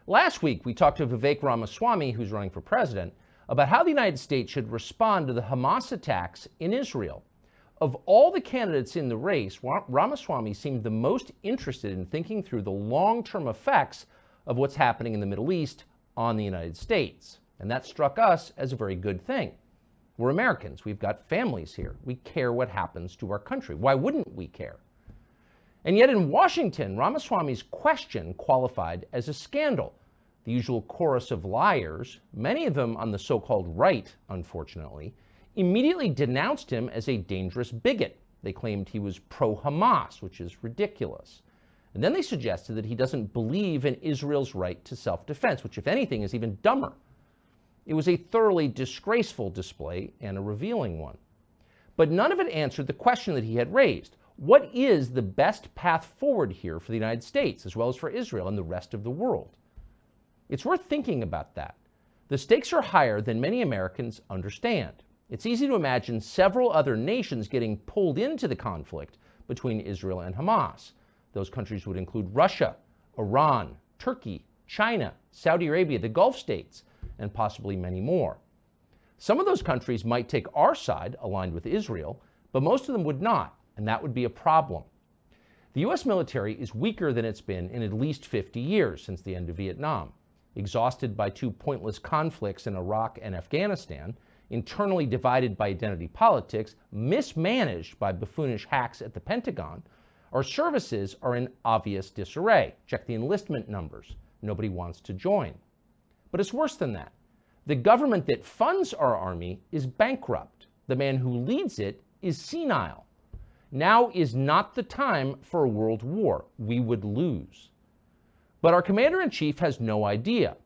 Last week, we talked to Vivek Ramaswamy, who's running for president, about how the United States should respond to the Hamas attacks in Israel. Of all the candidates in the race, Ramaswamy seemed the most interested in thinking through the long-term effects of what's happening in the Middle East on the United States. And that struck us as a very good thing. We're Americans. We've got families here. We care what happens to our country. Why wouldn't we care? And yet in Washington, Ramaswamy's question qualified as a scandal. The usual chorus of liars, many of them on the so-called right, unfortunately, immediately denounced him as a dangerous bigot. They claimed he was pro-Hamas, which is ridiculous. And then they suggested that he doesn't believe in Israel's right to self-defense, which, if anything, is even dumber. It was a thoroughly disgraceful display and a revealing one. But none of it answered the question that he had raised. What is the best path forward here for the United States, as well as for Israel and the rest of the world? It's worth thinking about that. The stakes are higher than many Americans understand. It's easy to imagine several other nations getting pulled into the conflict between Israel and Hamas. Those countries would include Russia, Iran, Turkey, China, Saudi Arabia, the Gulf states, and possibly many more. Some of those countries might take our side, aligned with Israel, but most of them would not, and that would be a problem. The U.S. military is weaker than it's been in at least 50 years since the end of Vietnam. Exhausted by two pointless conflicts in Iraq and Afghanistan, internally divided by identity politics, mismanaged by buffoonish hacks at the Pentagon, our services are in obvious disarray. Check the enlistment numbers. Nobody wants to join. But it's worse than that. The government that funds our army is bankrupt. The man who leads it is senile. Now is not the time for a world war. We would lose. But our commander-in-chief has no idea.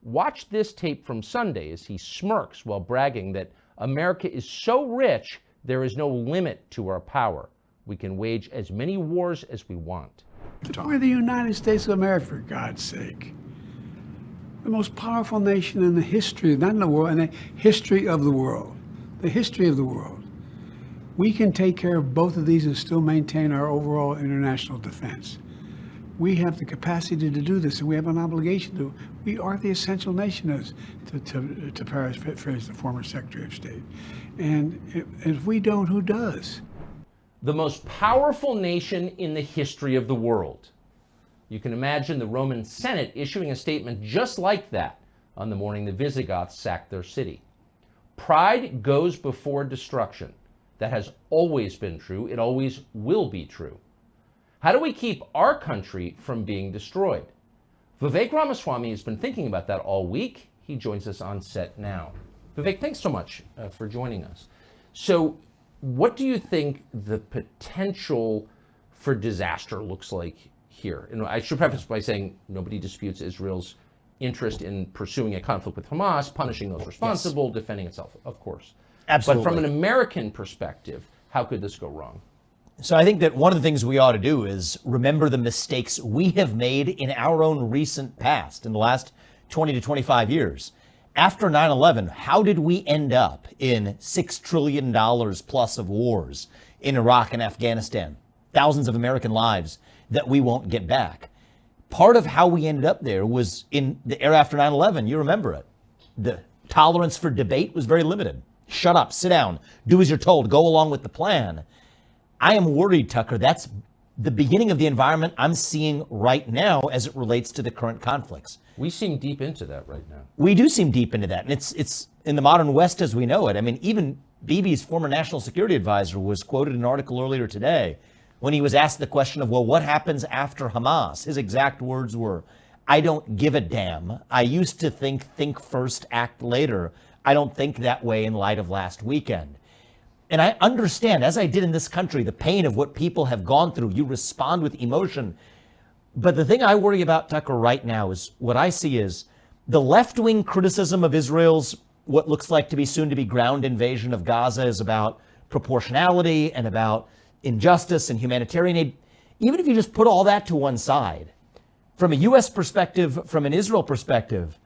Watch this tape from Sunday as he smirks while bragging that America is so rich, there is no limit to our power. We can wage as many wars as we want. We're the United States of America, for God's sake. The most powerful nation in the history, not in the world, in the history of the world. The history of the world. We can take care of both of these and still maintain our overall international defense. We have the capacity to do this, and we have an obligation to. We are the essential nation, as to paraphrase the former Secretary of State. And if we don't, who does? The most powerful nation in the history of the world. You can imagine the Roman Senate issuing a statement just like that on the morning the Visigoths sacked their city. Pride goes before destruction. That has always been true. It always will be true. How do we keep our country from being destroyed? Vivek Ramaswamy has been thinking about that all week. He joins us on set now. Vivek, thanks so much for joining us. So what do you think the potential for disaster looks like here? And I should preface by saying nobody disputes Israel's interest in pursuing a conflict with Hamas, punishing those responsible, yes, defending itself, of course. Absolutely. But from an American perspective, how could this go wrong? So I think that one of the things we ought to do is remember the mistakes we have made in our own recent past, in the last 20 to 25 years. After 9/11, how did we end up in $6 trillion plus of wars in Iraq and Afghanistan? Thousands of American lives that we won't get back. Part of how we ended up there was in the era after 9/11. You remember it. The tolerance for debate was very limited. Shut up, sit down, do as you're told, go along with the plan. I am worried, Tucker, that's the beginning of the environment I'm seeing right now as it relates to the current conflicts. We seem deep into that right now. We do seem deep into that. And it's in the modern West as we know it. I mean, even Bibi's former national security advisor was quoted in an article earlier today when he was asked the question of, well, what happens after Hamas? His exact words were, I don't give a damn. I used to think first, act later. I don't think that way in light of last weekend. And I understand, as I did in this country, the pain of what people have gone through. You respond with emotion. But the thing I worry about, Tucker, right now is what I see is the left-wing criticism of Israel's what looks like to be soon to be ground invasion of Gaza is about proportionality and about injustice and humanitarian aid. Even if you just put all that to one side, from a U.S. perspective, from an Israel perspective,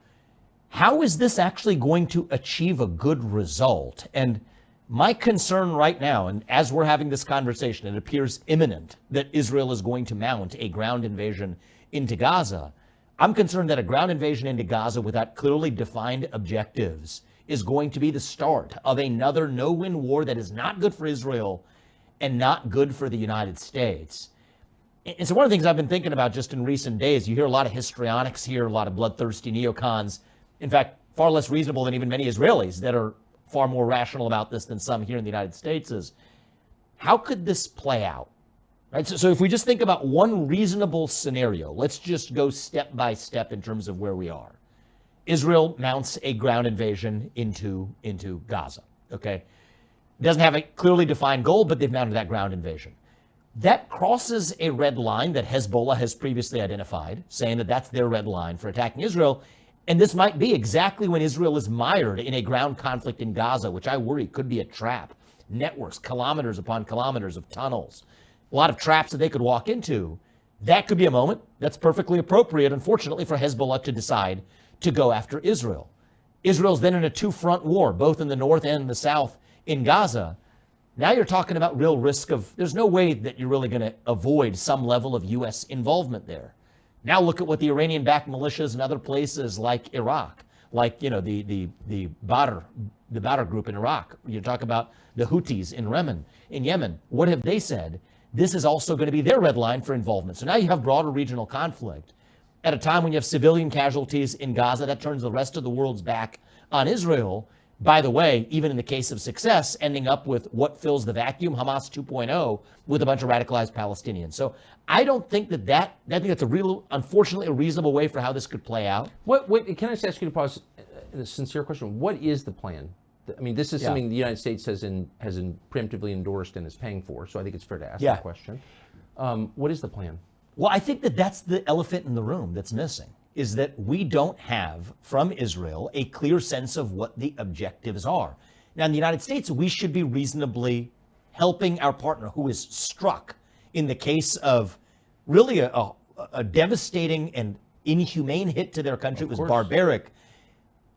how is this actually going to achieve a good result? And my concern right now, and as we're having this conversation, it appears imminent that Israel is going to mount a ground invasion into Gaza. I'm concerned that a ground invasion into Gaza without clearly defined objectives is going to be the start of another no-win war that is not good for Israel and not good for the United States. And so one of the things I've been thinking about just in recent days, you hear a lot of histrionics here, a lot of bloodthirsty neocons, in fact, far less reasonable than even many Israelis that are far more rational about this than some here in the United States, is how could this play out? Right? So if we just think about one reasonable scenario, let's just go step by step in terms of where we are. Israel mounts a ground invasion into Gaza, okay? Doesn't have a clearly defined goal, but they've mounted that ground invasion. That crosses a red line that Hezbollah has previously identified, saying that that's their red line for attacking Israel. And this might be exactly when Israel is mired in a ground conflict in Gaza, which I worry could be a trap. Networks, kilometers upon kilometers of tunnels, a lot of traps that they could walk into. That could be a moment that's perfectly appropriate, unfortunately, for Hezbollah to decide to go after Israel. Israel's then in a two-front war, both in the north and the south in Gaza. Now you're talking about real risk of, there's no way that you're really going to avoid some level of U.S. involvement there. Now look at what the Iranian-backed militias in other places like Iraq, like, you know, the Badr group in Iraq. You talk about the Houthis in Yemen. What have they said? This is also going to be their red line for involvement. So now you have broader regional conflict. At a time when you have civilian casualties in Gaza, that turns the rest of the world's back on Israel. By the way, even in the case of success, ending up with what fills the vacuum, Hamas 2.0, with a bunch of radicalized Palestinians. So I don't think I think that's unfortunately, a reasonable way for how this could play out. What can I just ask you to pause a sincere question? What is the plan? I mean, this is something the United States has preemptively endorsed and is paying for, so I think it's fair to ask that question. What is the plan? Well, I think that's the elephant in the room that's missing, is that we don't have from Israel a clear sense of what the objectives are. Now, in the United States, we should be reasonably helping our partner who is struck in the case of really a devastating and inhumane hit to their country. It was barbaric.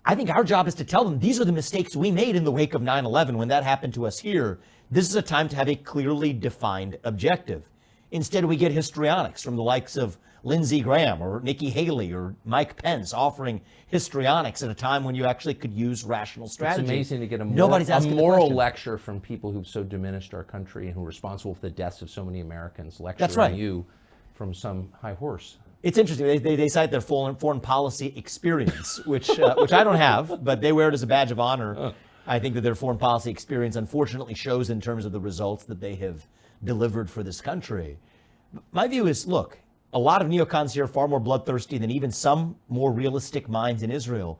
I think our job is to tell them these are the mistakes we made in the wake of 9/11 when that happened to us here. This is a time to have a clearly defined objective. Instead, we get histrionics from the likes of Lindsey Graham or Nikki Haley or Mike Pence offering histrionics at a time when you actually could use rational strategy. It's amazing to get a moral lecture from people who've so diminished our country and who are responsible for the deaths of so many Americans. Lecturing That's right. You from some high horse. It's interesting. They cite their foreign policy experience, which I don't have, but they wear it as a badge of honor. I think that their foreign policy experience unfortunately shows in terms of the results that they have delivered for this country. My view is, look, a lot of neocons here are far more bloodthirsty than even some more realistic minds in Israel.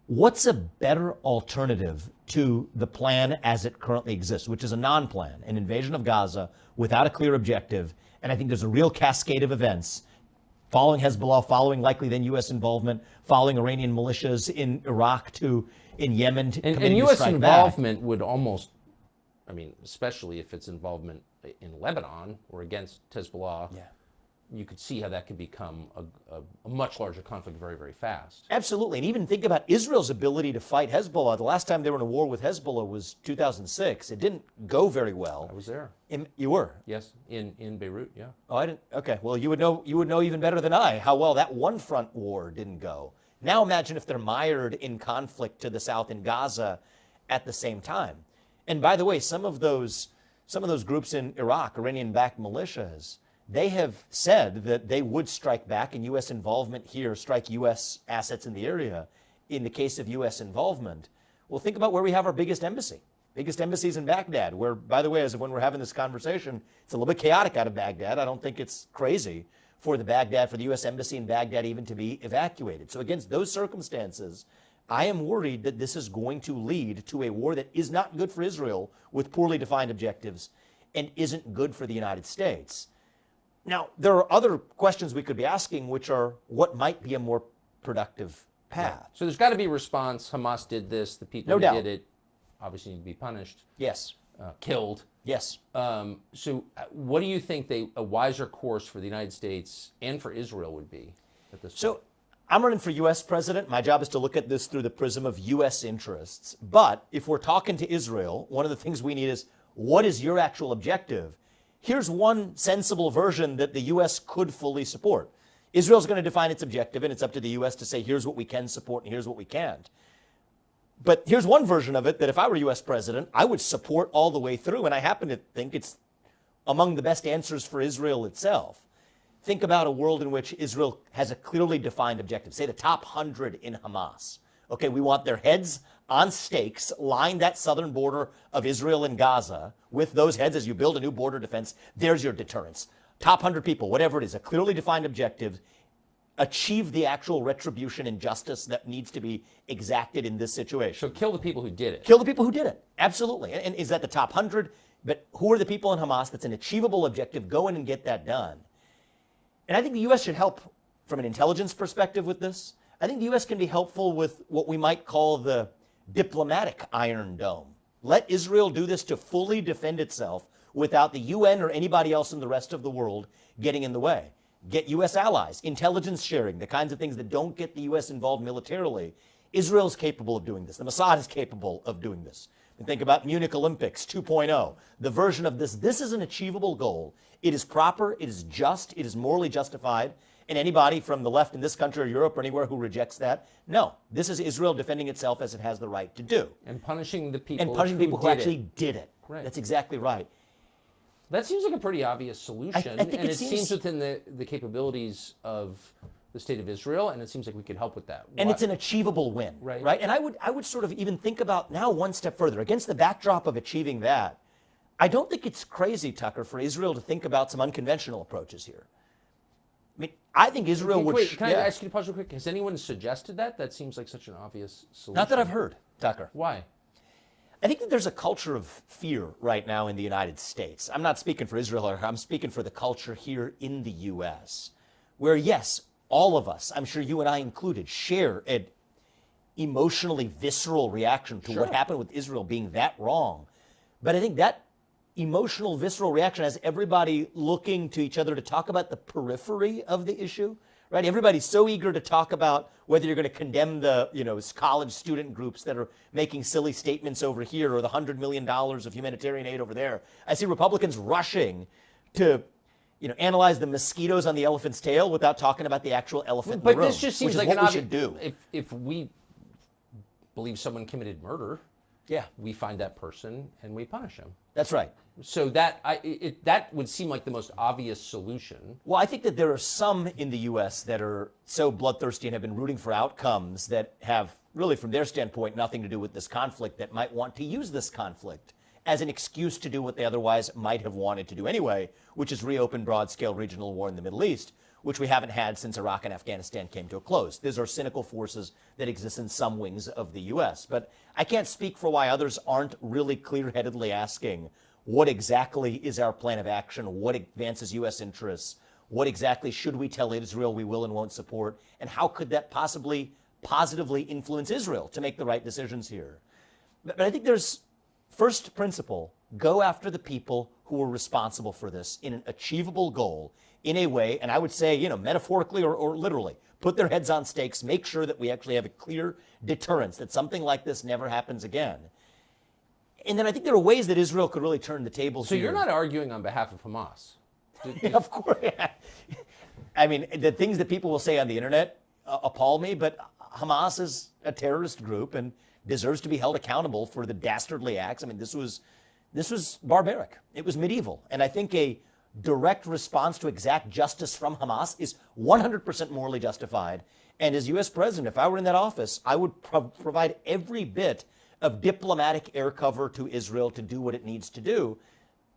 What's a better alternative to the plan as it currently exists, which is a non-plan, an invasion of Gaza without a clear objective? And I think there's a real cascade of events following Hezbollah, following likely then U.S. involvement, following Iranian militias in Iraq in Yemen. And U.S. involvement would almost, I mean, especially if it's involvement in Lebanon or against Hezbollah, you could see how that could become a much larger conflict very, very fast. Absolutely. And even think about Israel's ability to fight Hezbollah. The last time they were in a war with Hezbollah was 2006. It didn't go very well. I was there. You were? Yes, in Beirut, yeah. Oh, I didn't. Okay. Well, you would know even better than I how well that one front war didn't go. Now imagine if they're mired in conflict to the south in Gaza at the same time. And by the way, some of those groups in Iraq, Iranian-backed militias, they have said that they would strike back, and U.S. involvement here, strike U.S. assets in the area in the case of U.S. involvement. Well, think about where we have our biggest embassy. Biggest embassies in Baghdad, where, by the way, as of when we're having this conversation, it's a little bit chaotic out of Baghdad. I don't think it's crazy for the U.S. embassy in Baghdad even to be evacuated. So against those circumstances, I am worried that this is going to lead to a war that is not good for Israel with poorly defined objectives and isn't good for the United States. Now, there are other questions we could be asking, which are what might be a more productive path. Yeah. So there's got to be a response. Hamas did this. The people who did it obviously need to be punished. Yes. Killed. Yes. So what do you think a wiser course for the United States and for Israel would be at this point? So I'm running for U.S. president. My job is to look at this through the prism of U.S. interests. But if we're talking to Israel, one of the things we need is, what is your actual objective? Here's one sensible version that the U.S. could fully support. Israel's going to define its objective, and it's up to the U.S. to say, here's what we can support and here's what we can't. But here's one version of it that if I were U.S. president, I would support all the way through, and I happen to think it's among the best answers for Israel itself. Think about a world in which Israel has a clearly defined objective, say the top 100 in Hamas. Okay, we want their heads on stakes, line that southern border of Israel and Gaza. With those heads, as you build a new border defense, there's your deterrence. Top 100 people, whatever it is, a clearly defined objective, achieve the actual retribution and justice that needs to be exacted in this situation. So kill the people who did it. Kill the people who did it, absolutely. And is that the top 100? But who are the people in Hamas? That's an achievable objective. Go in and get that done. And I think the U.S. should help from an intelligence perspective with this. I think the U.S. can be helpful with what we might call the diplomatic Iron Dome. Let Israel do this to fully defend itself without the UN or anybody else in the rest of the world getting in the way. Get U.S. allies, intelligence sharing, the kinds of things that don't get the U.S. involved militarily. Israel's capable of doing this. The Mossad is capable of doing this. And think about Munich Olympics 2.0, the version of this. This is an achievable goal. It is proper, it is just, it is morally justified. And anybody from the left in this country or Europe or anywhere who rejects that, no, this is Israel defending itself as it has the right to do. And punishing the people who actually did it. Right. That's exactly right. That seems like a pretty obvious solution. I think and it seems within the capabilities of the state of Israel, and it seems like we could help with that. And it's an achievable win, right? And I would sort of even think about now one step further. Against the backdrop of achieving that, I don't think it's crazy, Tucker, for Israel to think about some unconventional approaches here. I mean, I think Israel would... Wait, can I ask you to pause real quick? Has anyone suggested that? That seems like such an obvious solution. Not that I've heard, Tucker. Why? I think that there's a culture of fear right now in the United States. I'm not speaking for Israel, I'm speaking for the culture here in the U.S., where, yes, all of us, I'm sure you and I included, share an emotionally visceral reaction to what happened with Israel being that wrong. But I think that emotional, visceral reaction has everybody looking to each other to talk about the periphery of the issue, right? Everybody's so eager to talk about whether you're going to condemn the, college student groups that are making silly statements over here or the $100 million of humanitarian aid over there. I see Republicans rushing to, analyze the mosquitoes on the elephant's tail without talking about the actual elephant in the room. But this just seems like what we should do. If we believe someone committed murder, we find that person and we punish him. That's right. So that would seem like the most obvious solution. Well, I think that there are some in the U.S. that are so bloodthirsty and have been rooting for outcomes that have really, from their standpoint, nothing to do with this conflict, that might want to use this conflict as an excuse to do what they otherwise might have wanted to do anyway, which is reopen broad-scale regional war in the Middle East, which we haven't had since Iraq and Afghanistan came to a close. These are cynical forces that exist in some wings of the U.S. But I can't speak for why others aren't really clear-headedly asking, what exactly is our plan of action? What advances U.S. interests? What exactly should we tell Israel we will and won't support? And how could that possibly positively influence Israel to make the right decisions here? But I think there's first principle, go after the people who are responsible for this in an achievable goal in a way, and I would say, metaphorically or literally, put their heads on stakes, make sure that we actually have a clear deterrence, that something like this never happens again. And then I think there are ways that Israel could really turn the tables So here. you're not arguing on behalf of Hamas? Yeah, of course. I mean, the things that people will say on the internet appall me, but Hamas is a terrorist group and deserves to be held accountable for the dastardly acts. I mean, this was barbaric. It was medieval. And I think a direct response to exact justice from Hamas is 100% morally justified. And as U.S. president, if I were in that office, I would provide every bit of diplomatic air cover to Israel to do what it needs to do,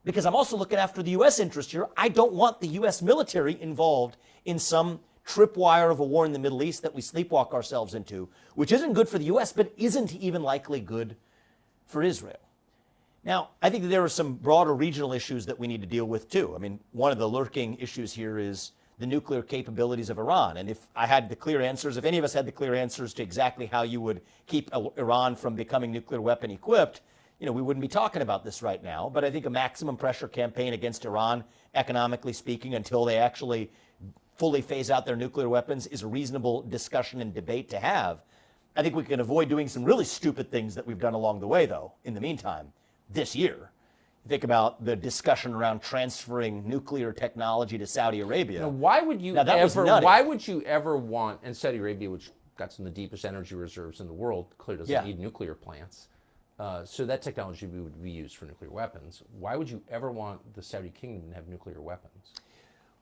because I'm also looking after the U.S. interest here. I don't want the U.S. military involved in some tripwire of a war in the Middle East that we sleepwalk ourselves into, which isn't good for the U.S., but isn't even likely good for Israel. Now, I think that there are some broader regional issues that we need to deal with, too. I mean, one of the lurking issues here is the nuclear capabilities of Iran. And if I had the clear answers, if any of us had the clear answers to exactly how you would keep Iran from becoming nuclear weapon equipped, we wouldn't be talking about this right now. But I think a maximum pressure campaign against Iran, economically speaking, until they actually fully phase out their nuclear weapons is a reasonable discussion and debate to have. I think we can avoid doing some really stupid things that we've done along the way, though, in the meantime, this year. Think about the discussion around transferring nuclear technology to Saudi Arabia. Now, why would you Now, that was ever? nutty. Why would you ever want? And Saudi Arabia, which got some of the deepest energy reserves in the world, clearly doesn't Yeah. need nuclear plants. So that technology would be used for nuclear weapons. Why would you ever want the Saudi kingdom to have nuclear weapons?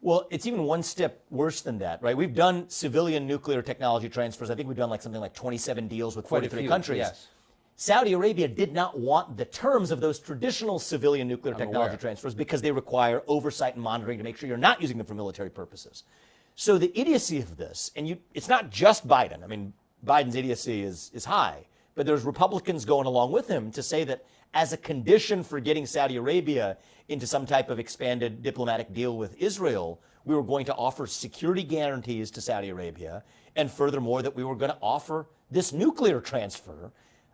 Well, it's even one step worse than that, right? We've done civilian nuclear technology transfers. I think we've done like something like 27 deals with Quite a 43 few, countries. yes. Saudi Arabia did not want the terms of those traditional civilian nuclear technology aware. transfers because they require oversight and monitoring to make sure you're not using them for military purposes. So the idiocy of this, and it's not just Biden. I mean, Biden's idiocy is high, but there's Republicans going along with him to say that as a condition for getting Saudi Arabia into some type of expanded diplomatic deal with Israel, we were going to offer security guarantees to Saudi Arabia, and furthermore, that we were going to offer this nuclear transfer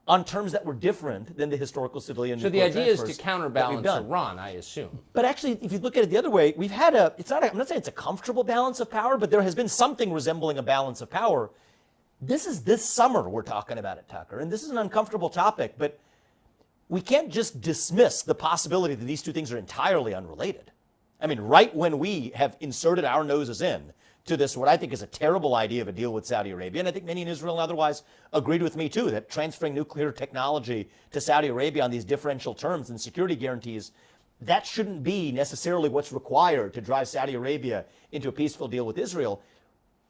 on terms that were different than the historical civilian So the nuclear idea is transfers to that we've counterbalance done. Iran, I assume. But actually, if you look at it the other way, we've had I'm not saying it's a comfortable balance of power, but there has been something resembling a balance of power. This is this summer we're talking about it, Tucker, and this is an uncomfortable topic, but we can't just dismiss the possibility that these two things are entirely unrelated. I mean, right when we have inserted our noses in to this, what I think is a terrible idea of a deal with Saudi Arabia, and I think many in Israel and otherwise agreed with me too, that transferring nuclear technology to Saudi Arabia on these differential terms and security guarantees, that shouldn't be necessarily what's required to drive Saudi Arabia into a peaceful deal with Israel.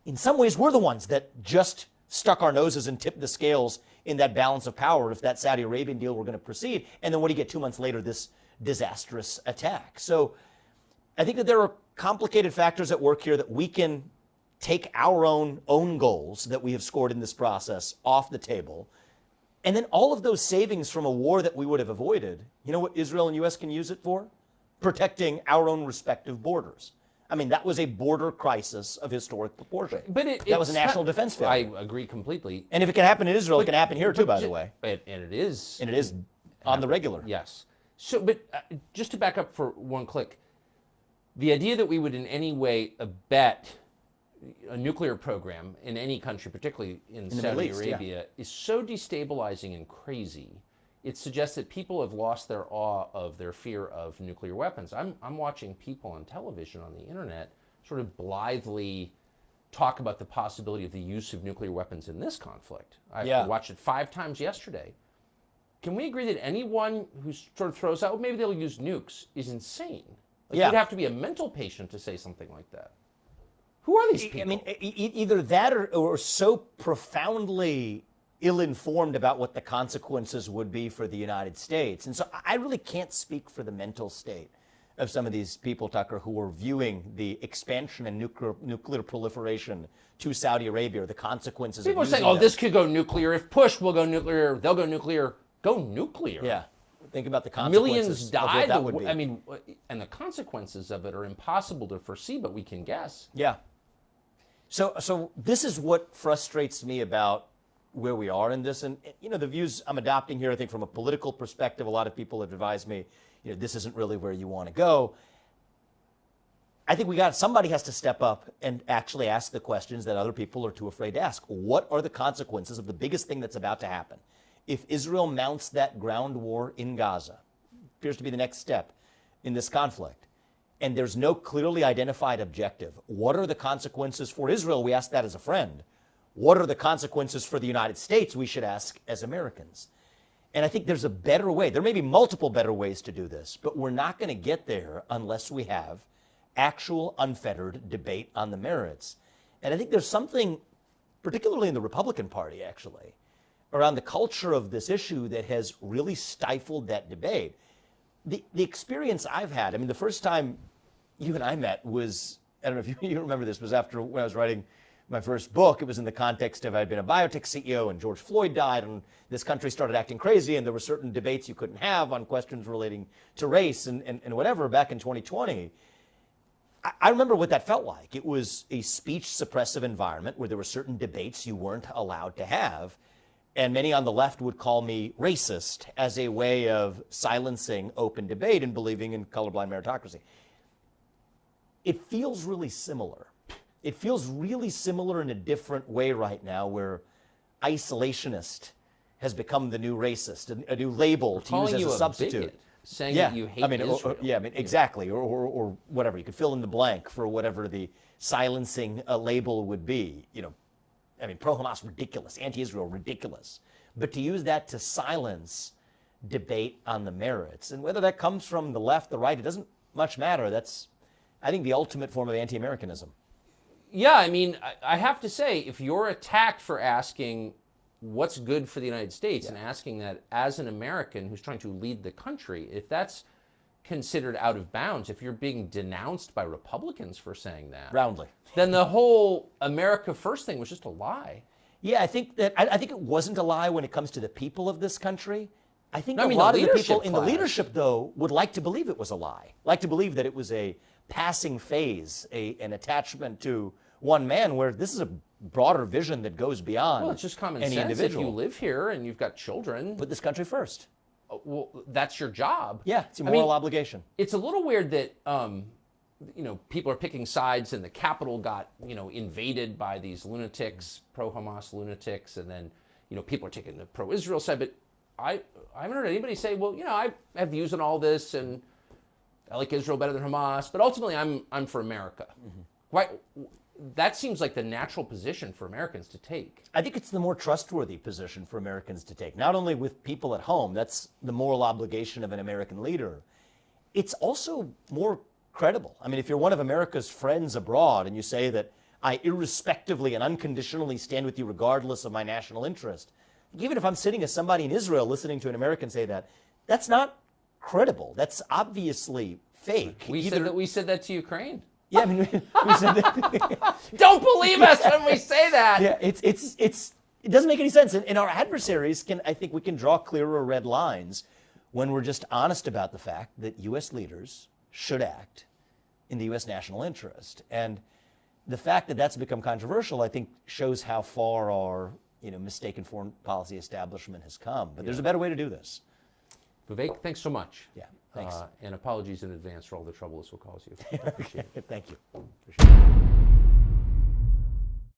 In some ways, we're the ones that just stuck our noses and tipped the scales in that balance of power if that Saudi Arabian deal were going to proceed. And then what do you get 2 months later? This disastrous attack. So I think that there are complicated factors at work here that we can take our own goals that we have scored in this process off the table. And then all of those savings from a war that we would have avoided, you know what Israel and U.S. can use it for? Protecting our own respective borders. I mean, that was a border crisis of historic proportion. But that was a national defense failure. I agree completely. And if it can happen in Israel, it can happen here too, by the way. And it is. And it is on the regular. Yes. So, but just to back up for one click, the idea that we would in any way abet a nuclear program in any country, particularly in Saudi Middle East, Arabia, is so destabilizing and crazy. It suggests that people have lost their awe of their fear of nuclear weapons. I'm watching people on television, on the internet, sort of blithely talk about the possibility of the use of nuclear weapons in this conflict. I watched it 5 times yesterday. Can we agree that anyone who sort of throws out, well, maybe they'll use nukes, is insane? Like, you'd have to be a mental patient to say something like that. Who are these people? I mean, either that or so profoundly ill-informed about what the consequences would be for the United States. And so I really can't speak for the mental state of some of these people, Tucker, who are viewing the expansion and nuclear proliferation to Saudi Arabia, or the consequences People are of saying, using oh, them. this could go nuclear. If pushed, we'll go nuclear. They'll go nuclear. Go nuclear. Yeah. Think about the consequences Millions of died. what that would be. I mean, and the consequences of it are impossible to foresee, but we can guess. Yeah. So this is what frustrates me about where we are in this. And, you know, the views I'm adopting here, I think from a political perspective, a lot of people have advised me, you know, this isn't really where you want to go. I think somebody has to step up and actually ask the questions that other people are too afraid to ask. What are the consequences of the biggest thing that's about to happen? If Israel mounts that ground war in Gaza, appears to be the next step in this conflict, and there's no clearly identified objective, what are the consequences for Israel? We ask that as a friend. What are the consequences for the United States? We should ask as Americans. And I think there's a better way. There may be multiple better ways to do this, but we're not going to get there unless we have actual unfettered debate on the merits. And I think there's something, particularly in the Republican Party, actually, around the culture of this issue that has really stifled that debate. The experience I've had, I mean, the first time you and I met was, I don't know if you remember this, was after when I was writing my first book. It was in the context of I'd been a biotech CEO and George Floyd died and this country started acting crazy and there were certain debates you couldn't have on questions relating to race and whatever back in 2020. I remember what that felt like. It was a speech suppressive environment where there were certain debates you weren't allowed to have. And many on the left would call me racist as a way of silencing open debate and believing in colorblind meritocracy. It feels really similar. It feels really similar in a different way right now, where isolationist has become the new racist, a new label to use as a substitute. saying that you hate Israel. Exactly, or whatever. You could fill in the blank for whatever the silencing label would be. Pro-Hamas, ridiculous. Anti-Israel, ridiculous. But to use that to silence debate on the merits, and whether that comes from the left, the right, it doesn't much matter. That's, I think, the ultimate form of anti-Americanism. Yeah, I have to say, if you're attacked for asking what's good for the United States and asking that as an American who's trying to lead the country, if that's considered out of bounds, if you're being denounced by Republicans for saying that, roundly, then the whole America First thing was just a lie. Yeah, I think it wasn't a lie when it comes to the people of this country. I think a lot of the people in the leadership, though, would like to believe it was a lie, like to believe that it was a passing phase, an attachment to one man, where this is a broader vision that goes beyond Well, it's just common any sense. individual. If you live here and you've got children, Put this country first. Well, that's your job. Yeah, it's a moral obligation. It's a little weird that people are picking sides, and the Capitol got invaded by these lunatics, pro-Hamas lunatics, and then people are taking the pro-Israel side. But I haven't heard anybody say, well, I have views on all this, and I like Israel better than Hamas, but ultimately I'm for America. Mm-hmm. Why? That seems like the natural position for Americans to take. I think it's the more trustworthy position for Americans to take, not only with people at home, that's the moral obligation of an American leader. It's also more credible. If you're one of America's friends abroad and you say that I irrespectively and unconditionally stand with you regardless of my national interest, even if I'm sitting as somebody in Israel listening to an American say that, that's not credible. That's obviously fake. We said that to Ukraine. Yeah, we said that. Don't believe us when we say that. Yeah, it doesn't make any sense. And our adversaries I think we can draw clearer red lines when we're just honest about the fact that U.S. leaders should act in the U.S. national interest. And the fact that that's become controversial, I think, shows how far our mistaken foreign policy establishment has come. But there's a better way to do this. Vivek, thanks so much. Yeah, thanks. And apologies in advance for all the trouble this will cause you. Appreciate it. Thank you. Appreciate it.